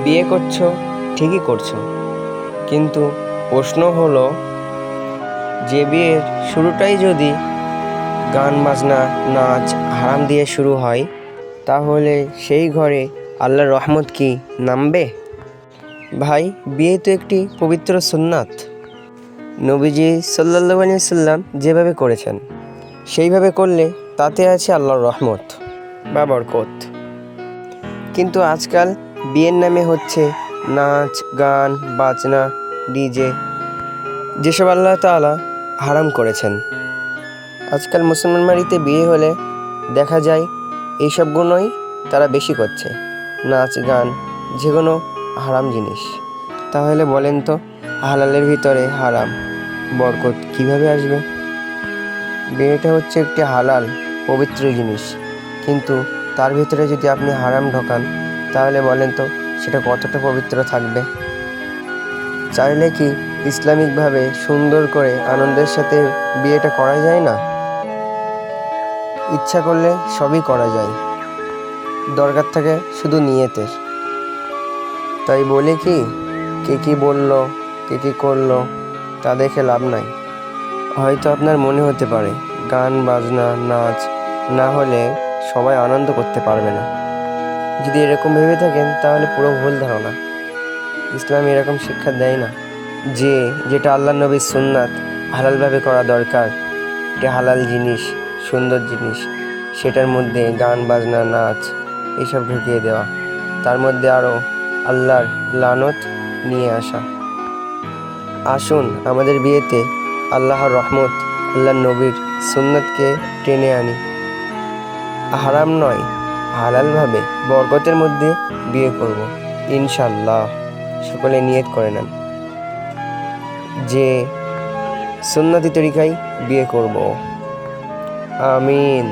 বিয়ে করছো, ঠিকই করছো, কিন্তু প্রশ্ন হলো, যে বিয়ের শুরুটাই যদি গান বাজনা নাচ হারাম দিয়ে শুরু হয়, তাহলে সেই ঘরে আল্লাহর রহমত কি নামবে? ভাই, বিয়ে তো একটি পবিত্র সুন্নাত। নবীজি সাল্লাল্লাহু আলাইহি সাল্লাম যেভাবে করেছেন সেইভাবে করলে তাতে আছে আল্লাহর রহমত বা বরকত। কিন্তু আজকাল বিয়ের নামে হচ্ছে নাচ গান বাজনা, ডিজে, যেসব আল্লাহ তাআলা হারাম করেছেন। আজকাল মুসলমান বাড়িতে বিয়ে হলে দেখা যায় এইসবগুলোই তারা বেশি করছে, নাচ গান, যেগুলো হারাম জিনিস। তাহলে বলেন তো, হালালের ভিতরে হারাম, বরকত কিভাবে আসবে? বিয়েটা হচ্ছে একটি হালাল পবিত্র জিনিস, কিন্তু তার ভিতরে যদি আপনি হারাম ঢোকান, তাহলে বলেন তো সেটা কতটা পবিত্র থাকবে? চাইলে কি ইসলামিকভাবে সুন্দর করে আনন্দের সাথে বিয়েটা করা যায় না? ইচ্ছা করলে সবই করা যায়, দরকার থাকে শুধু নিয়তের। তাই বলে কি, কে কি বলল, কে কি করলো তা দেখে লাভ নাই। হয়তো আপনার মনে হতে পারে গান বাজনা নাচ না হলে সবাই আনন্দ করতে পারবে না। যদি এরকম ভেবে থাকেন তাহলে পুরো ভুল ধারণা। ইসলাম এরকম শিক্ষা দেয় না যে যেটা আল্লাহ নবীর সুন্নাত হালালভাবে করা দরকার, এটা হালাল জিনিস, সুন্দর জিনিস, সেটার মধ্যে গান বাজনা নাচ এসব ঢুকিয়ে দেওয়া, তার মধ্যে আরও আল্লাহর লানত নিয়ে আসা। আসুন আমাদের বিয়েতে আল্লাহর রহমত, আল্লাহর নবীর সুন্নাতকে টেনে আনি। হারাম নয়, হালালভাবে বরকতের মধ্যে বিয়ে করব ইনশাল্লাহ। সকলে নিয়ত করে নেন যে সুন্নতি তরিকায় বিয়ে করব। আমিন।